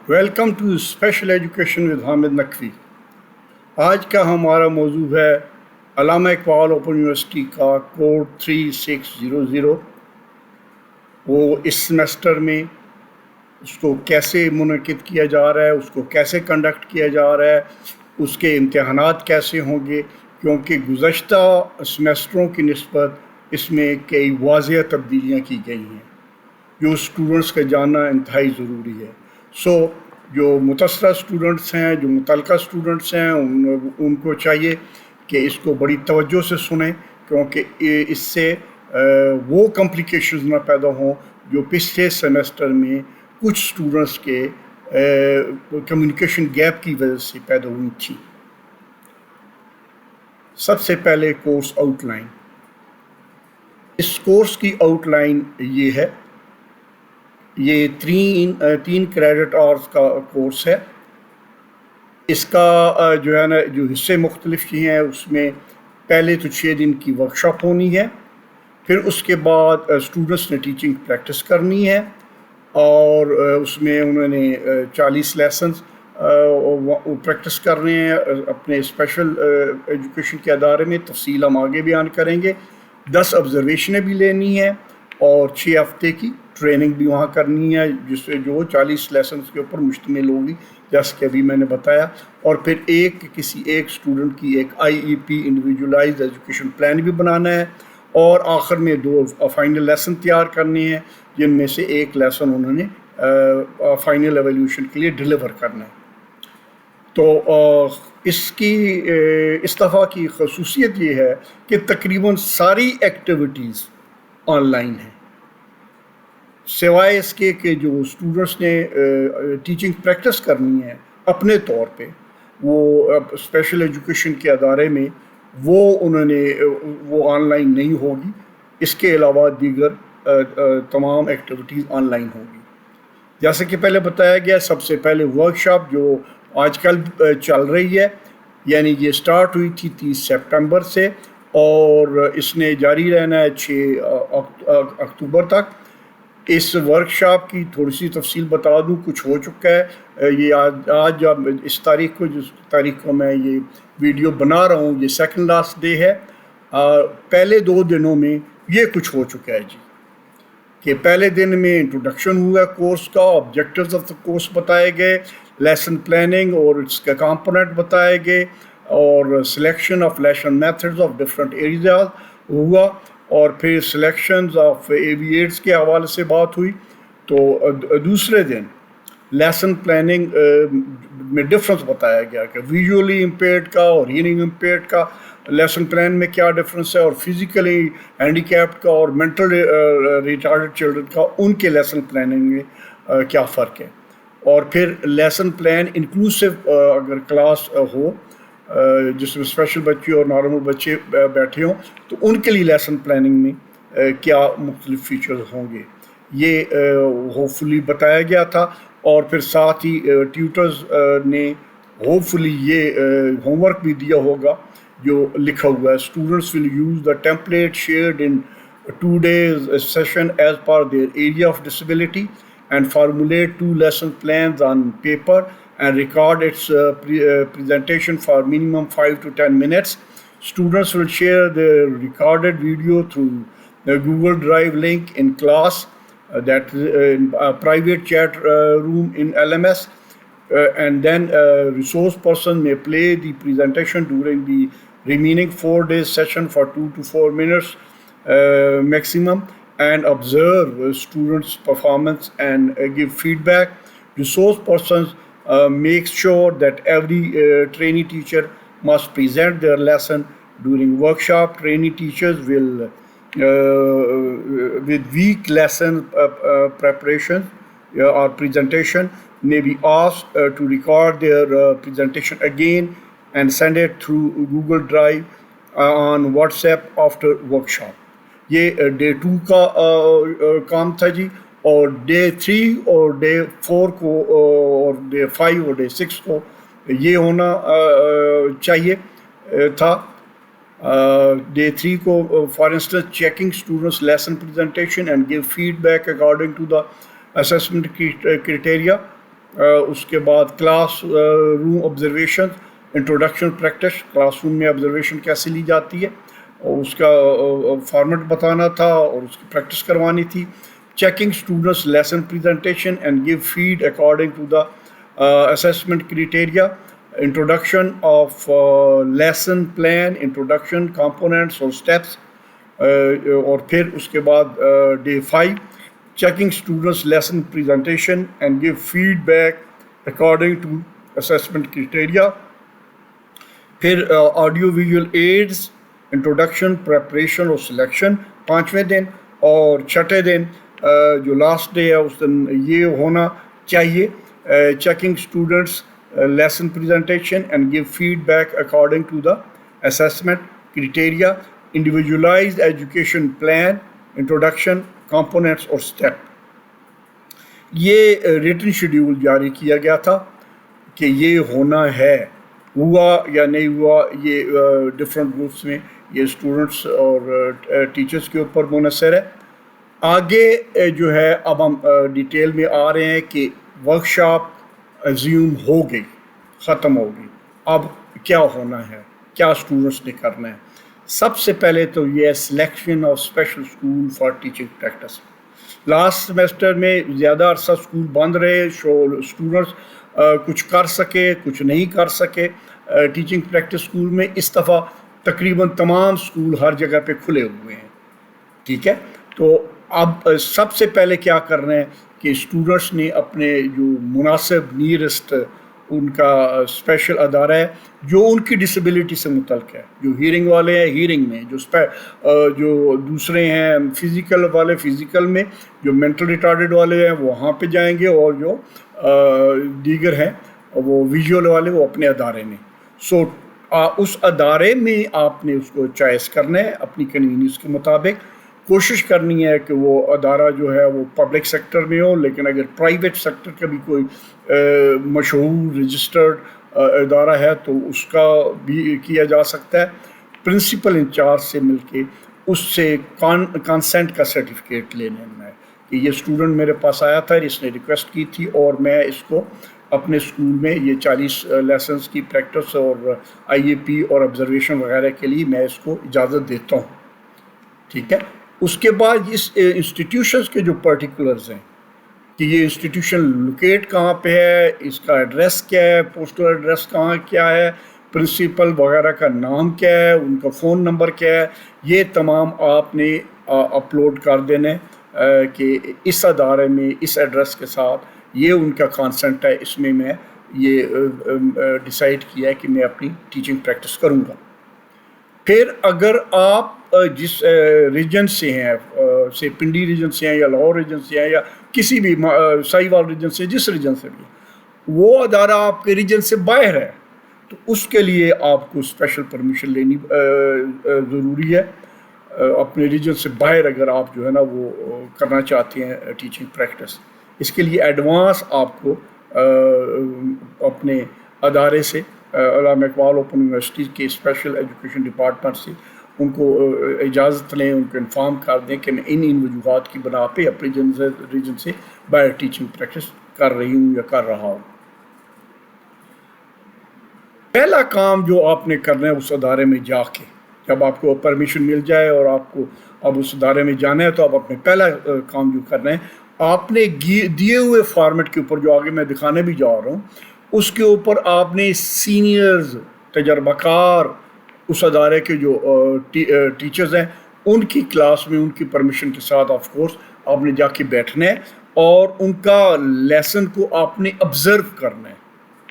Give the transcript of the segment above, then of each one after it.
Welcome to special education with Hamid Naqvi. آج کا ہمارا موضوع ہے علامہ اقبال اوپن یونیورسٹی کا کوڈ 3600۔ وہ اس سیمسٹر میں اس کو کیسے منعقد کیا جا رہا ہے، اس کو کیسے کنڈکٹ کیا جا رہا ہے، اس کے امتحانات کیسے ہوں گے، کیونکہ گزشتہ سیمسٹروں کی نسبت اس میں کئی واضح تبدیلیاں کی گئی ہیں جو اسٹوڈنٹس کا جاننا انتہائی ضروری ہے۔ جو متاثرہ اسٹوڈنٹس ہیں، جو متعلقہ اسٹوڈنٹس ہیں، ان کو چاہیے کہ اس کو بڑی توجہ سے سنیں، کیونکہ اس سے وہ کمپلیکیشنز نہ پیدا ہوں جو پچھلے سیمسٹر میں کچھ اسٹوڈنٹس کے کمیونیکیشن گیپ کی وجہ سے پیدا ہوئی تھی۔ سب سے پہلے کورس آؤٹ لائن۔ اس کورس کی آؤٹ لائن یہ ہے، یہ تین کریڈٹ آورز کا کورس ہے۔ اس کا جو ہے نا جو حصے مختلف ہیں، اس میں پہلے تو 6 دن کی ورکشاپ ہونی ہے، پھر اس کے بعد اسٹوڈنٹس نے ٹیچنگ پریکٹس کرنی ہے، اور اس میں انہوں نے 40 لیسنز پریکٹس کرنے ہیں اپنے اسپیشل ایجوکیشن کے ادارے میں۔ تفصیل ہم آگے بیان کریں گے۔ 10 آبزرویشنیں بھی لینی ہیں اور 6 ہفتے کی ٹریننگ بھی وہاں کرنی ہے، جس سے جو 40 لیسنز کے اوپر مشتمل ہوگی، جیسے کہ ابھی میں نے بتایا۔ اور پھر کسی ایک اسٹوڈنٹ کی ایک IEP انڈیویجولائزڈ ایجوکیشن پلان بھی بنانا ہے، اور آخر میں 2 فائنل لیسن تیار کرنے ہیں، جن میں سے ایک لیسن انہوں نے فائنل ایویلیوشن کے لیے ڈیلیور کرنا ہے۔ تو اس دفعہ کی خصوصیت یہ ہے کہ تقریباً ساری ایکٹیویٹیز آن لائن ہیں، سوائے اس کے کہ جو اسٹوڈنٹس نے ٹیچنگ پریکٹس کرنی ہے اپنے طور پہ، وہ اسپیشل ایجوکیشن کے ادارے میں وہ آن لائن نہیں ہوگی۔ اس کے علاوہ دیگر تمام ایکٹیویٹیز آن لائن ہوگی۔ جیسے کہ پہلے بتایا گیا، سب سے پہلے ورکشاپ جو آج کل چل رہی ہے، یعنی یہ سٹارٹ ہوئی تھی 30 سپٹمبر سے، اور اس نے جاری رہنا ہے 6 اکتوبر تک۔ اس ورکشاپ کی تھوڑی سی تفصیل بتا دوں، کچھ ہو چکا ہے۔ یہ آج جب اس تاریخ کو میں یہ ویڈیو بنا رہا ہوں، یہ سیکنڈ لاسٹ ڈے ہے۔ پہلے 2 دنوں میں یہ کچھ ہو چکا ہے جی، کہ پہلے دن میں انٹروڈکشن ہوا کورس کا، آبجیکٹیوز آف دا کورس بتائے گئے، لیسن پلاننگ اور اس کے کمپوننٹ بتائے گئے، اور selection of lesson methods of different areas ہوا، اور پھر سلیکشنز آف ایویٹس کے حوالے سے بات ہوئی۔ تو دوسرے دن لیسن پلاننگ میں ڈفرنس بتایا گیا کہ ویژولی امپیئرڈ کا اور ہیئرنگ امپیئرڈ کا لیسن پلان میں کیا ڈفرنس ہے، اور فزیکلی ہینڈی کیپڈ کا اور مینٹل ریٹارڈڈ چلڈرن کا ان کے لیسن پلاننگ میں کیا فرق ہے۔ اور پھر لیسن پلان انکلوسیو اگر کلاس ہو جس میں اسپیشل بچے اور نارمل بچے بیٹھے ہوں، تو ان کے لیے لیسن پلاننگ میں کیا مختلف فیچرز ہوں گے، یہ ہوپ فلی بتایا گیا تھا۔ اور پھر ساتھ ہی ٹیوٹرز نے ہوپ فلی یہ ہوم ورک بھی دیا ہوگا جو لکھا ہوا ہے، students will use the template shared in 2 days session as per their area of disability and formulate 2 lesson plans on paper and record its presentation for minimum 5 to 10 minutes. Students will share their recorded video through the Google Drive link in class, that in a private chat room in LMS, and then resource person may play the presentation during the remaining 4 days session for 2 to 4 minutes maximum, and observe students' performance and give feedback. Resource persons make sure that every trainee teacher must present their lesson during workshop. Trainee teachers will with weak lesson preparation or presentation may be asked to record their presentation again and send it through Google Drive on WhatsApp after workshop. یہ day 2 کا کام تھا جی، اور day 3 اور day 4 کو اور day 5 اور day 6 کو یہ ہونا چاہیے تھا۔ ڈے 3 کو for instance checking students lesson presentation and give feedback according to the assessment criteria, اس کے بعد classroom observation, introduction practice, classroom میں آبزرویشن کیسے لی جاتی ہے اور اس کا فارمیٹ بتانا تھا اور اس کی پریکٹس کروانی تھی. Checking students lesson presentation and give feed according to the assessment criteria, introduction of lesson plan, introduction components اور steps, اور پھر اس کے بعد day 5 checking students lesson presentation and give feedback according to assessment criteria. پھر audio visual aids, introduction, preparation اور selection 5ویں دن. اور 6ٹھے دن جو last day ہے اس دن یہ ہونا چاہیے checking students lesson presentation and give feedback according to the assessment criteria, individualized education plan, introduction, components اور step. یہ written schedule جاری کیا گیا تھا کہ یہ ہونا ہے. ہوا یا نہیں ہوا یہ ڈفرینٹ گروپس میں یہ اسٹوڈنٹس اور ٹیچرس کے اوپر منحصر ہے. آگے جو ہے اب ہم ڈیٹیل میں آ رہے ہیں کہ ورک شاپ ایزیوم ہو گئی، ختم ہو گئی، اب کیا ہونا ہے، کیا اسٹوڈنٹس نے کرنا ہے. سب سے پہلے تو یہ ہے selection of special school for teaching practice. Last semester میں زیادہ عرصہ اسکول بند رہے، اسٹوڈنٹس کچھ کر سکے کچھ نہیں کر سکے ٹیچنگ پریکٹس اسکول میں. اس دفعہ تقریباً تمام اسکول ہر جگہ پہ کھلے ہوئے ہیں. ٹھیک ہے، تو اب سب سے پہلے کیا کر رہے ہیں کہ اسٹوڈنٹس نے اپنے جو مناسب نیئرسٹ ان کا اسپیشل ادارہ ہے جو ان کی ڈسیبلٹی سے متعلق ہے، جو ہیرنگ والے ہیں ہیرنگ میں، جو دوسرے ہیں فزیکل والے فزیکل میں، جو مینٹل ریٹارڈڈ والے ہیں وہ وہاں پہ جائیں گے، اور جو دیگر ہیں وہ ویژول والے وہ اپنے ادارے میں. سو اس ادارے میں آپ نے اس کو چوائس کرنا ہے اپنی کنوینئنس کے مطابق. کوشش کرنی ہے کہ وہ ادارہ جو ہے وہ پبلک سیکٹر میں ہو، لیکن اگر پرائیویٹ سیکٹر کا بھی کوئی مشہور رجسٹرڈ ادارہ ہے تو اس کا بھی کیا جا سکتا ہے. پرنسپل انچارج سے مل کے اس سے کانسینٹ کا سرٹیفکیٹ لینے میں کہ یہ اسٹوڈنٹ میرے پاس آیا تھا، اس نے ریکویسٹ کی تھی اور میں اس کو اپنے اسکول میں یہ 40 لیسنس کی پریکٹس اور IAP اور آبزرویشن وغیرہ کے لیے میں اس کو اجازت دیتا ہوں. ٹھیک ہے، اس کے بعد اس انسٹیٹیوشنس کے جو پرٹیکولرز ہیں کہ یہ انسٹیٹیوشن لوکیٹ کہاں پہ ہے، اس کا ایڈریس کیا ہے، پوسٹل ایڈریس کہاں کیا ہے، پرنسپل وغیرہ کا نام کیا ہے، ان کا فون نمبر کیا ہے، یہ تمام آپ نے اپلوڈ کر دینے کہ اس ادارے میں اس ایڈریس کے ساتھ یہ ان کا کانسنٹ ہے، اس میں یہ ڈیسائیڈ کیا ہے کہ میں اپنی ٹیچنگ پریکٹس کروں گا. پھر اگر آپ جس ریجن سے ہیں، سے پنڈی ریجن سے ہیں یا لاہور ریجن سے ہیں یا کسی بھی ساہیوال ریجن سے، جس ریجن سے بھی وہ ادارہ آپ کے ریجن سے باہر ہے تو اس کے لیے آپ کو اسپیشل پرمیشن لینی ضروری ہے. اپنے ریجن سے باہر اگر آپ جو ہے نا وہ کرنا چاہتے ہیں ٹیچنگ پریکٹس، اس کے لیے ایڈوانس آپ کو اپنے ادارے سے علامہ اقبال اوپن یونیورسٹی کے اسپیشل ایجوکیشن ڈپارٹمنٹ سے ان کو اجازت لیں، ان کو انفارم کر دیں کہ میں ان وجوہات کی بنا پہ اپنے ریجن سے باہر ٹیچنگ پریکٹس کر رہی ہوں یا کر رہا ہوں. پہلا کام جو آپ نے کرنا ہے اس ادارے میں جا کے، جب آپ کو پرمیشن مل جائے اور آپ کو اب اس ادارے میں جانا ہے تو آپ اپنے پہلا کام جو کرنا ہے، آپ نے دیے ہوئے فارمیٹ کے اوپر جو آگے میں دکھانے بھی جا رہا ہوں اس کے اوپر آپ نے سینئرز، تجربہ کار اس ادارے کے جو ٹیچرز ہیں ان کی کلاس میں ان کی پرمیشن کے ساتھ آف کورس آپ نے جا کے بیٹھنا ہے اور ان کا لیسن کو آپ نے آبزرو کرنا ہے،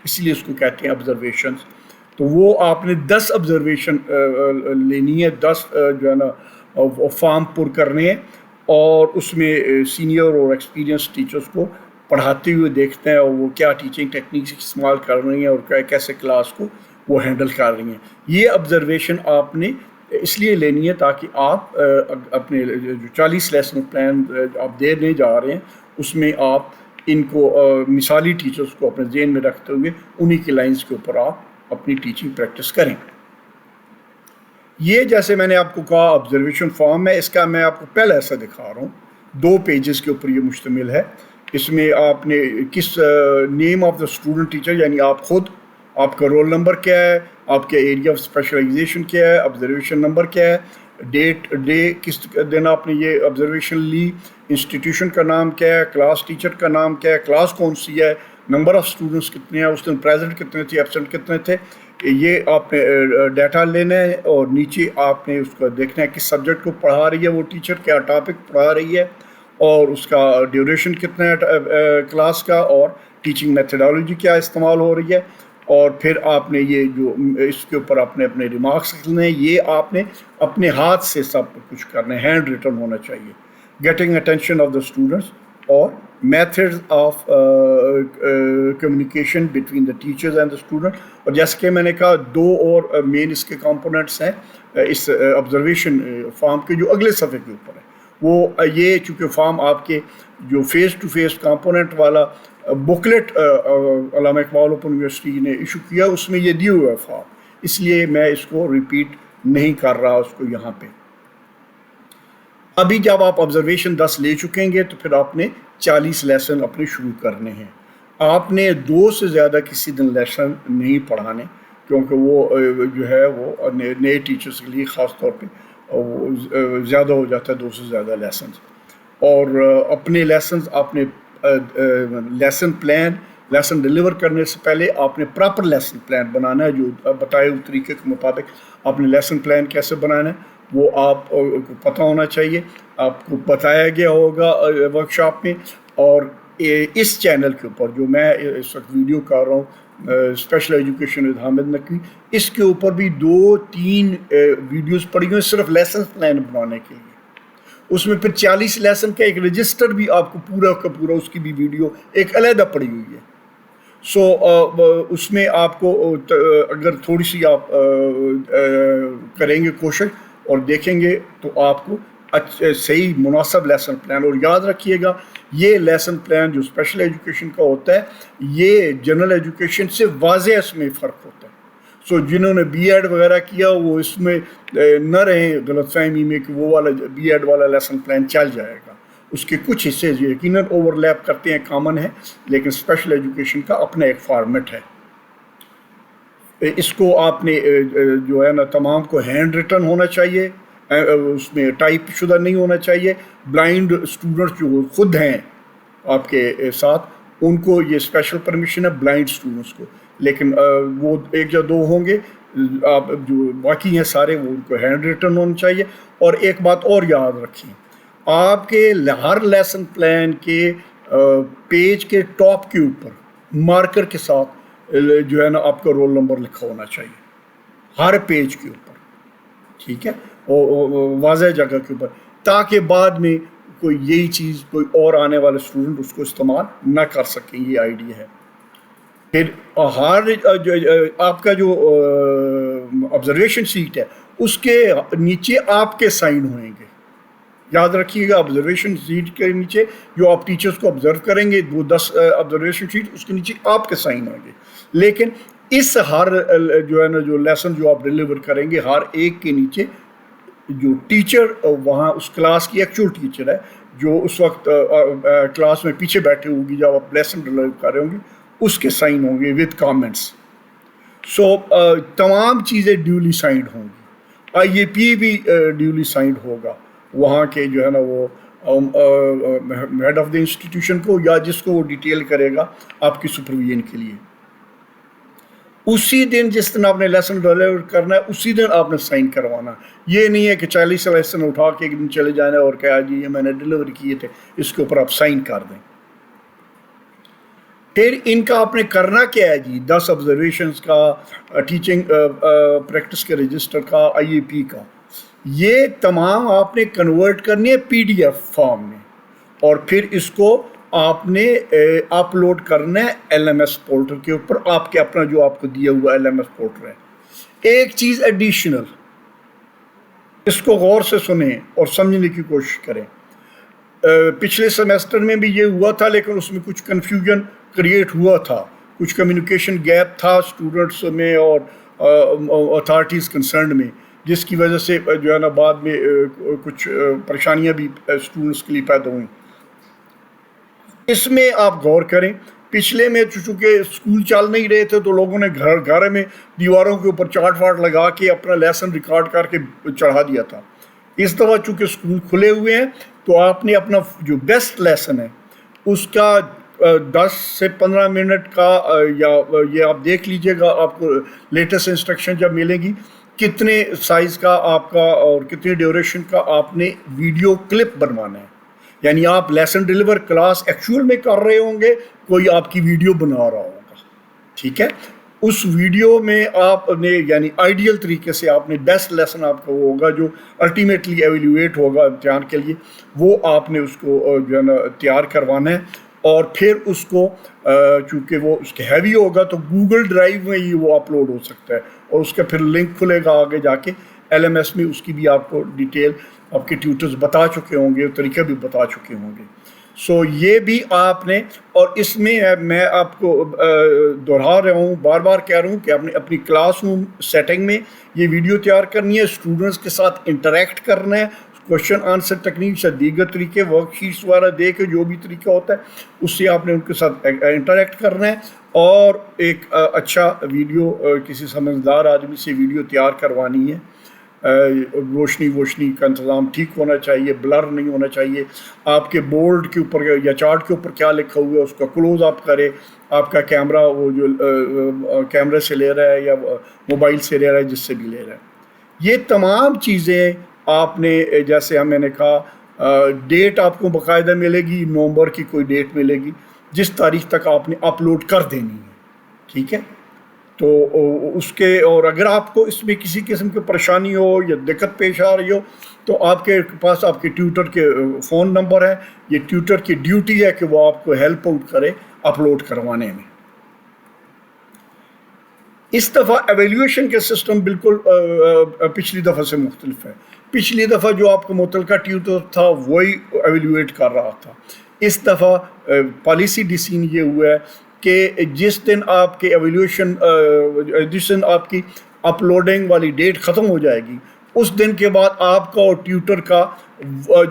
اس لیے اس کو کہتے ہیں آبزرویشنز. تو وہ آپ نے 10 آبزرویشن لینی ہے، 10 جو ہے نا فارم پر کرنے ہیں اور اس میں سینئر اور ایکسپیرینس ٹیچرز کو پڑھاتے ہوئے دیکھتے ہیں اور وہ کیا ٹیچنگ ٹیکنیکس استعمال کر رہی ہیں اور کیسے کلاس کو وہ ہینڈل کر رہی ہیں. یہ آبزرویشن آپ نے اس لیے لینی ہے تاکہ آپ اپنے جو 40 لیسن پلان آپ دینے جا رہے ہیں اس میں آپ ان کو مثالی ٹیچرز کو اپنے ذہن میں رکھتے ہوئے انہی کی لائنز کے اوپر آپ اپنی ٹیچنگ پریکٹس کریں. یہ جیسے میں نے آپ کو کہا آبزرویشن فارم ہے، اس کا میں آپ کو پہلا ایسا دکھا رہا ہوں، 2 پیجز کے اوپر یہ مشتمل ہے اس میں آپ نے کس name of the student teacher یعنی آپ خود، آپ کا رول نمبر کیا ہے، آپ کے ایریا آف اسپیشلائزیشن کیا ہے، آبزرویشن نمبر کیا ہے، ڈے کس دن آپ نے یہ آبزرویشن لی، انسٹیٹیوشن کا نام کیا ہے، کلاس ٹیچر کا نام کیا ہے، کلاس کون سی ہے، نمبر آف اسٹوڈنٹس کتنے ہیں، اس دن پریزنٹ کتنے تھے، ایبسنٹ کتنے تھے، یہ آپ نے ڈیٹا لینا ہے. اور نیچے آپ نے اس کو دیکھنا ہے کس سبجیکٹ کو پڑھا رہی ہے وہ ٹیچر، کیا ٹاپک پڑھا رہی ہے، اور اس کا ڈیوریشن کتنا ہے کلاس کا، اور ٹیچنگ میتھڈالوجی کیا استعمال ہو رہی ہے. اور پھر آپ نے یہ جو اس کے اوپر آپ نے اپنے ریمارکس لکھنے ہیں، یہ آپ نے اپنے ہاتھ سے سب کچھ کرنا ہے، ہینڈ ریٹن ہونا چاہیے. Getting attention of the students اور methods of communication between the teachers and the student. اور جیسے کہ میں نے کہا دو اور مین اس کے کمپوننٹس ہیں اس آبزرویشن فارم کے جو اگلے صفحے کے اوپر ہے. وہ یہ چونکہ فارم آپ کے جو فیس ٹو فیس کمپوننٹ والا بکلیٹ علامہ اقبال اوپن یونیورسٹی نے ایشو کیا، اس میں یہ دیا ہوا ہے فارم، اس لیے میں اس کو ریپیٹ نہیں کر رہا اس کو یہاں پہ. ابھی جب آپ آبزرویشن 10 لے چکیں گے تو پھر آپ نے 40 لیسن اپنے شروع کرنے ہیں. آپ نے 2 سے زیادہ کسی دن لیسن نہیں پڑھانے، کیونکہ وہ جو ہے وہ نئے ٹیچرز کے لیے خاص طور پہ زیادہ ہو جاتا ہے 2 سے زیادہ لیسنز. اور اپنے لیسنز اپنے لیسن پلان، لیسن ڈیلیور کرنے سے پہلے آپ نے پراپر لیسن پلان بنانا ہے، جو بتائے ہوئے طریقے کے مطابق آپ نے لیسن پلان کیسے بنانا ہے وہ آپ کو پتہ ہونا چاہیے. آپ کو بتایا گیا ہوگا ورکشاپ میں. اور اس چینل کے اوپر جو میں اس وقت ویڈیو کر رہا ہوں special education with Hamid Naqvi, اس کے اوپر بھی 2-3 ویڈیوز پڑی ہوئی ہیں صرف لیسن پلان بنانے کے لیے. اس میں پھر 40 لیسن کا ایک رجسٹر بھی آپ کو پورا کا پورا اس کی بھی ویڈیو ایک علیحدہ پڑی ہوئی ہے. سو اس میں آپ کو اگر تھوڑی سی آپ کریں گے کوشش اور دیکھیں گے تو آپ کو صحیح مناسب لیسن پلان. اور یاد رکھیے گا یہ لیسن پلان جو اسپیشل ایجوکیشن کا ہوتا ہے یہ جنرل ایجوکیشن سے واضح اس میں فرق ہوتا ہے. سو جنہوں نے بی ایڈ وغیرہ کیا وہ اس میں نہ رہیں غلط فہمی میں کہ وہ والا بی ایڈ والا لیسن پلان چل جائے گا. اس کے کچھ حصے یقیناً اوور لیپ کرتے ہیں، کامن ہیں، لیکن اسپیشل ایجوکیشن کا اپنا ایک فارمیٹ ہے. اس کو آپ نے جو ہے نا تمام کو ہینڈ ریٹن ہونا چاہیے، اس میں ٹائپ شدہ نہیں ہونا چاہیے. بلائنڈ اسٹوڈنٹس جو خود ہیں آپ کے ساتھ ان کو یہ اسپیشل پرمیشن ہے بلائنڈ اسٹوڈنٹس کو، لیکن وہ 1 یا 2 ہوں گے، آپ جو باقی ہیں سارے وہ ان کو ہینڈ ریٹن ہونا چاہیے. اور ایک بات اور یاد رکھیں، آپ کے ہر لیسن پلان کے پیج کے ٹاپ کے اوپر مارکر کے ساتھ جو ہے نا آپ کا رول نمبر لکھا ہونا چاہیے ہر پیج کے اوپر، ٹھیک ہے، واضح جگہ کے اوپر، تاکہ بعد میں کوئی یہی چیز کوئی اور آنے والے اسٹوڈنٹ اس کو استعمال نہ کر سکیں. یہ آئیڈیا ہے. پھر ہر آپ کا جو آبزرویشن شیٹ ہے اس کے نیچے آپ کے سائن ہوئیں گے. یاد رکھیے گا آبزرویشن شیٹ کے نیچے جو آپ ٹیچرز کو آبزرو کریں گے وہ 10 آبزرویشن شیٹ اس کے نیچے آپ کے سائن ہوں گے. لیکن اس ہر جو ہے نا جو لیسن جو آپ ڈیلیور کریں گے ہر ایک کے نیچے جو ٹیچر وہاں اس کلاس کی ایکچوئل ٹیچر ہے جو اس وقت کلاس میں پیچھے بیٹھے ہوگی جب آپ لیسن ڈیلیور کر رہے ہوں گے اس کے سائن ہوں گے ود کامنٹس. سو تمام چیزیں ڈیولی سائنڈ ہوں گی. آئی اے پی بھی ڈیولی سائنڈ ہوگا وہاں کے جو ہے نا وہ ہیڈ آف دا انسٹیٹیوشن کو یا جس کو وہ ڈیٹیل کرے گا آپ کی سپرویژن کے لیے. اسی دن جس دن آپ نے لیسن ڈیلیور کرنا ہے اسی دن آپ نے سائن کروانا. یہ نہیں ہے کہ 40 لیسن اٹھا کے ایک دن چلے جانا اور کہا جی یہ میں نے ڈیلیور کیے تھے اس کے اوپر آپ سائن کر دیں. پھر ان کا آپ نے کرنا کیا ہے جی، 10 آبزرویشنز کا، ٹیچنگ پریکٹس کے رجسٹر کا، آئی اے پی کا، یہ تمام آپ نے کنورٹ کرنی ہے پی ڈی ایف فارم میں. اور پھر اس کو آپ نے اپلوڈ کرنا ہے ایل ایم ایس پورٹل کے اوپر، آپ کے اپنا جو آپ کو دیا ہوا ایل ایم ایس پورٹل ہے. ایک چیز ایڈیشنل، اس کو غور سے سنیں اور سمجھنے کی کوشش کریں. پچھلے سیمیسٹر میں بھی یہ ہوا تھا لیکن اس میں کچھ کنفیوژن کریٹ ہوا تھا، کچھ کمیونیکیشن گیپ تھا اسٹوڈنٹس میں اور اتھارٹیز کنسرنڈ میں، جس کی وجہ سے جو ہے نا بعد میں کچھ پریشانیاں بھی اسٹوڈنٹس کے لیے پیدا ہوئیں. اس میں آپ غور کریں، پچھلے میں چونکہ اسکول چل نہیں رہے تھے تو لوگوں نے گھر میں دیواروں کے اوپر چارٹ واٹ لگا کے اپنا لیسن ریکارڈ کر کے چڑھا دیا تھا۔ اس دفعہ چونکہ اسکول کھلے ہوئے ہیں تو آپ نے اپنا جو بیسٹ لیسن ہے اس کا 10 سے 15 منٹ کا یا یہ آپ دیکھ لیجئے گا، آپ کو لیٹسٹ انسٹرکشن جب ملے گی کتنے سائز کا آپ کا اور کتنی ڈیوریشن کا آپ نے ویڈیو کلپ بنوانا ہے۔ یعنی آپ لیسن ڈیلیور کلاس ایکچوئل میں کر رہے ہوں گے، کوئی آپ کی ویڈیو بنا رہا ہوگا، ٹھیک ہے؟ اس ویڈیو میں آپ نے یعنی آئیڈیل طریقے سے آپ نے بیسٹ لیسن آپ کا وہ ہوگا جو الٹیمیٹلی ایویلیویٹ ہوگا امتحان کے لیے، وہ آپ نے اس کو جو ہے نا تیار کروانا ہے، اور پھر اس کو چونکہ وہ اس کے ہیوی ہوگا تو گوگل ڈرائیو میں ہی وہ اپلوڈ ہو سکتا ہے، اور اس کا پھر لنک کھلے گا آگے جا کے LMS میں، اس کی بھی آپ کو ڈیٹیل آپ کے ٹیوٹرز بتا چکے ہوں گے، طریقہ بھی بتا چکے ہوں گے۔ سو یہ بھی آپ نے، اور اس میں میں آپ کو دہرا رہا ہوں، بار بار کہہ رہا ہوں کہ آپ نے اپنی کلاس روم سیٹنگ میں یہ ویڈیو تیار کرنی ہے، اسٹوڈنٹس کے ساتھ انٹریکٹ کرنا ہے، کوشچن آنسر ٹیکنیکس یا دیگر طریقے ورک شیٹس وغیرہ دے کے جو بھی طریقہ ہوتا ہے اس سے آپ نے ان کے ساتھ انٹریکٹ کرنا ہے، اور ایک اچھا ویڈیو کسی سمجھدار آدمی سے ویڈیو تیار کروانی ہے۔ روشنی کا انتظام ٹھیک ہونا چاہیے، بلر نہیں ہونا چاہیے، آپ کے بورڈ کے اوپر یا چارٹ کے اوپر کیا لکھا ہوا ہے اس کا کلوز آپ کرے، آپ کا کیمرہ وہ جو کیمرے سے لے رہا ہے یا موبائل سے لے رہا ہے، جس سے بھی لے رہا ہے، یہ تمام چیزیں آپ نے جیسے میں نے کہا ڈیٹ آپ کو باقاعدہ ملے گی، نومبر کی کوئی ڈیٹ ملے گی جس تاریخ تک آپ نے اپلوڈ کر دینی ہے، ٹھیک ہے؟ تو اس کے، اور اگر آپ کو اس میں کسی قسم کی پریشانی ہو یا دقت پیش آ رہی ہو تو آپ کے پاس آپ کے ٹیوٹر کے فون نمبر ہے، یہ ٹیوٹر کی ڈیوٹی ہے کہ وہ آپ کو ہیلپ آؤٹ کرے اپلوڈ کروانے میں۔ اس دفعہ ایویلیویشن کے سسٹم بالکل پچھلی دفعہ سے مختلف ہے۔ پچھلی دفعہ جو آپ کو متعلقہ ٹیوٹر تھا وہی ایویلیویٹ کر رہا تھا، اس دفعہ پالیسی ڈیسیژن یہ ہوا ہے کہ جس دن آپ کے ایویلیویشن جس دن آپ کی اپلوڈنگ والی ڈیٹ ختم ہو جائے گی اس دن کے بعد آپ کا اور ٹیوٹر کا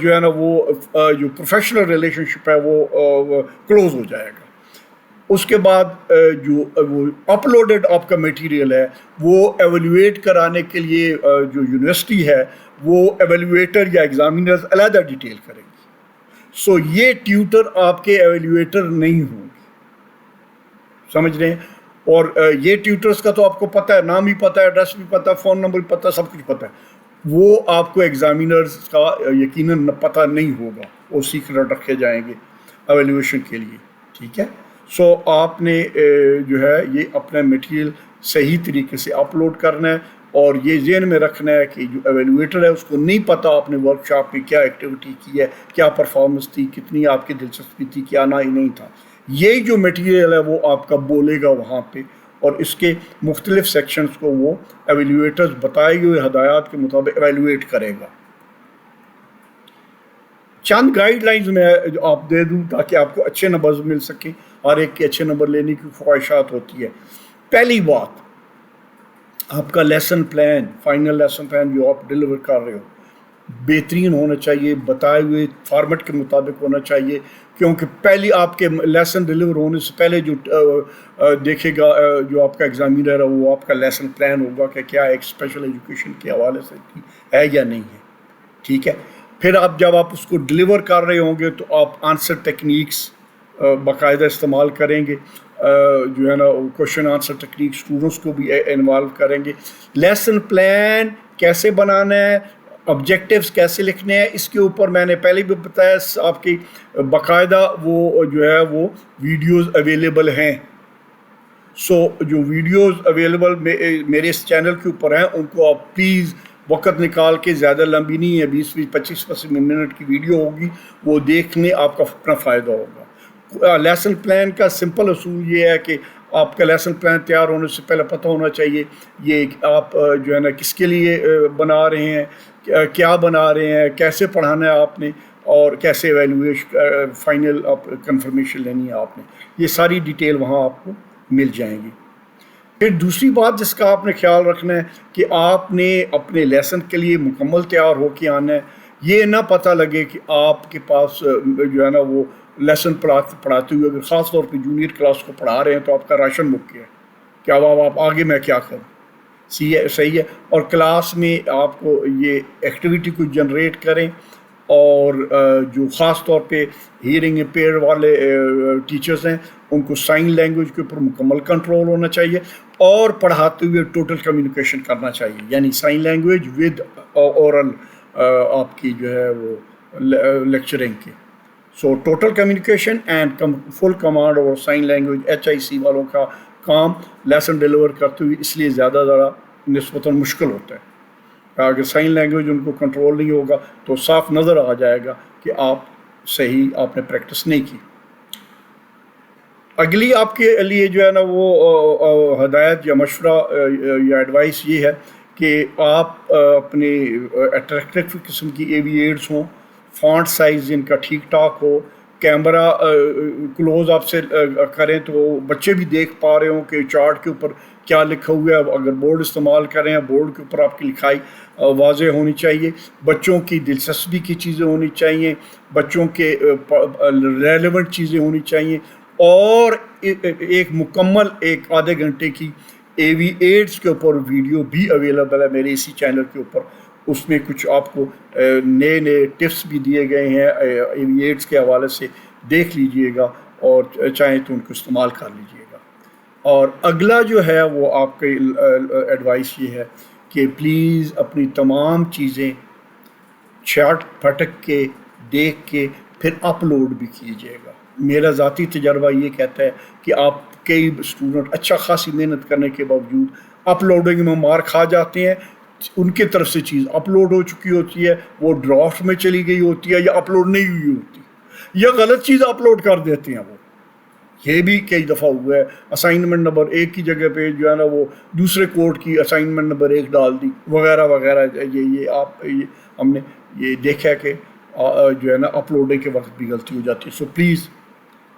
جو ہے نا وہ جو پروفیشنل ریلیشن شپ ہے وہ کلوز ہو جائے گا۔ اس کے بعد جو وہ اپلوڈڈ آپ کا میٹیریل ہے وہ ایویلیویٹ کرانے کے لیے جو یونیورسٹی ہے وہ ایویلیویٹر یا ایگزامینرز علیحدہ ڈیٹیل کریں گی۔ سو یہ ٹیوٹر آپ کے ایویلیویٹر نہیں ہوں گے، سمجھ رہے ہیں؟ اور یہ ٹیوٹرز کا تو آپ کو پتہ ہے، نام بھی پتہ ہے، ایڈریس بھی پتہ ہے، فون نمبر بھی پتہ ہے، سب کچھ پتہ ہے، وہ آپ کو ایگزامینرز کا یقیناً پتہ نہیں ہوگا، وہ سیکرٹ رکھے جائیں گے ایویلیویشن کے لیے، ٹھیک ہے؟ سو آپ نے جو ہے یہ اپنا میٹیریل صحیح طریقے سے اپلوڈ کرنا ہے، اور یہ ذہن میں رکھنا ہے کہ جو ایویلیویٹر ہے اس کو نہیں پتہ آپ نے ورک شاپ میں کیا ایکٹیویٹی کی ہے، کیا پرفارمنس تھی، کتنی آپ کی دلچسپی تھی، کیا نہیں تھا۔ یہ جو میٹیریل ہے وہ آپ کا بولے گا وہاں پہ، اور اس کے مختلف سیکشنز کو وہ ایویلیویٹرز بتائے ہوئے ہدایات کے مطابق ایویلیویٹ کرے گا۔ چند گائیڈ لائنز میں آپ دے دوں تاکہ آپ کو اچھے نمبرز مل سکیں، ہر ایک کے اچھے نمبر لینے کی خواہشات ہوتی ہے۔ پہلی بات، آپ کا lesson plan, final lesson plan جو آپ ڈیلیور کر رہے ہو بہترین ہونا چاہیے، بتائے ہوئے فارمیٹ کے مطابق ہونا چاہیے، کیونکہ پہلی آپ کے لیسن ڈیلیور ہونے سے پہلے جو دیکھے گا جو آپ کا ایگزامینر ہے وہ آپ کا لیسن پلان ہوگا کہ کیا ایک اسپیشل ایجوکیشن کے حوالے سے ہے یا نہیں ہے، ٹھیک ہے؟ پھر جب آپ اس کو ڈیلیور کر رہے ہوں گے تو آپ آنسر ٹیکنیکس باقاعدہ استعمال کریں گے، جو ہے نا کوشچن آنسر ٹیکنیک اسٹوڈنٹس کو بھی انوالو کریں گے۔ لیسن پلان کیسے بنانا ہے، آبجیکٹیوز کیسے لکھنے ہیں، اس کے اوپر میں نے پہلے بھی بتایا، آپ کی باقاعدہ وہ جو ہے وہ ویڈیوز اویلیبل ہیں۔ سو جو ویڈیوز اویلیبل میرے اس چینل کے اوپر ہیں ان کو آپ پلیز وقت نکال کے، زیادہ لمبی نہیں ہے، 20-25 منٹ کی ویڈیو ہوگی، وہ دیکھنے آپ کا اپنا فائدہ ہوگا۔ لیسن پلان کا سمپل اصول یہ ہے کہ آپ کا لیسن پلان تیار ہونے سے پہلے پتہ ہونا چاہیے یہ آپ جو ہے نا کس کے لیے بنا رہے ہیں، کیا بنا رہے ہیں، کیسے پڑھانا ہے آپ نے، اور کیسے ایویلیویشن فائنل کنفرمیشن لینی ہے آپ نے، یہ ساری ڈیٹیل وہاں آپ کو مل جائیں گی۔ پھر دوسری بات جس کا آپ نے خیال رکھنا ہے کہ آپ نے اپنے لیسن کے لیے مکمل تیار ہو کے آنا ہے، یہ نہ پتہ لگے کہ آپ کے پاس جو ہے نا وہ لیسن پڑھاتے ہوئے اگر خاص طور پہ جونیئر کلاس کو پڑھا رہے ہیں تو آپ کا راشن مک گیا ہے کہ اب آپ آگے میں کیا کروں. صحیح ہے. اور کلاس میں آپ کو یہ ایکٹیویٹی کو جنریٹ کریں، اور جو خاص طور پہ ہیئرنگ امپیئر والے ٹیچرز ہیں ان کو سائن لینگویج کے اوپر مکمل کنٹرول ہونا چاہیے، اور پڑھاتے ہوئے ٹوٹل کمیونیکیشن کرنا چاہیے، یعنی سائن لینگویج ود اورل آپ کی جو ہے وہ لیکچرنگ کی. So total communication and full command اور سائن لینگویج HIC والوں کا کام لیسن ڈیلیور کرتے ہوئے اس لیے زیادہ نسبتاً مشکل ہوتا ہے. اگر سائن لینگویج ان کو کنٹرول نہیں ہوگا تو صاف نظر آ جائے گا کہ آپ نے پریکٹس نہیں کی. اگلی آپ کے لیے جو ہے نا وہ ہدایت یا مشورہ یا ایڈوائس یہ ہے کہ آپ اپنے اٹریکٹیو قسم کی AV ایڈس ہوں، فونٹ سائز ان کا ٹھیک ٹھاک ہو، کیمرہ کلوز آپ سے کریں تو بچے بھی دیکھ پا رہے ہوں کہ چارٹ کے اوپر کیا لکھا ہوا ہے. اگر بورڈ استعمال کریں بورڈ کے اوپر آپ کی لکھائی واضح ہونی چاہیے. بچوں کی دلچسپی کی چیزیں ہونی چاہیے، بچوں کے ریلیونٹ چیزیں ہونی چاہیے، اور ایک مکمل ایک آدھے گھنٹے کی AV ایڈس کے اوپر ویڈیو بھی اویلیبل ہے میرے اسی چینل کے اوپر. اس میں کچھ آپ کو نئے ٹپس بھی دیے گئے ہیں AV ایڈس کے حوالے سے، دیکھ لیجئے گا اور چاہیں تو ان کو استعمال کر لیجئے گا. اور اگلا جو ہے وہ آپ کے ایڈوائس یہ ہے کہ پلیز اپنی تمام چیزیں چھٹ پھٹک کے دیکھ کے پھر اپلوڈ بھی کیجیے گا. میرا ذاتی تجربہ یہ کہتا ہے کہ آپ کئی اسٹوڈنٹ اچھا خاصی محنت کرنے کے باوجود اپلوڈنگ میں مار کھا جاتے ہیں. ان کی طرف سے چیز اپلوڈ ہو چکی ہوتی ہے، وہ ڈرافٹ میں چلی گئی ہوتی ہے، یا اپلوڈ نہیں ہوئی ہوتی، یا غلط چیز اپلوڈ کر دیتے ہیں. وہ یہ بھی کئی دفعہ ہوا ہے. اسائنمنٹ نمبر 1 کی جگہ پہ جو ہے نا وہ دوسرے کوڈ کی اسائنمنٹ نمبر 1 ڈال دی وغیرہ وغیرہ. ہم نے یہ دیکھا کہ جو ہے نا اپلوڈنگ کے وقت بھی غلطی ہو جاتی ہے. سو پلیز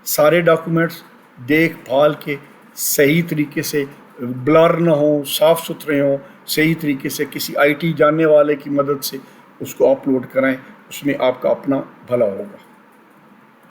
سارے ڈاکومنٹس دیکھ بھال کے صحیح طریقے سے بلر نہ ہوں، صاف ستھرے ہوں، صحیح طریقے سے کسی IT جاننے والے کی مدد سے اس کو اپلوڈ کرائیں. اس میں آپ کا اپنا بھلا ہوگا.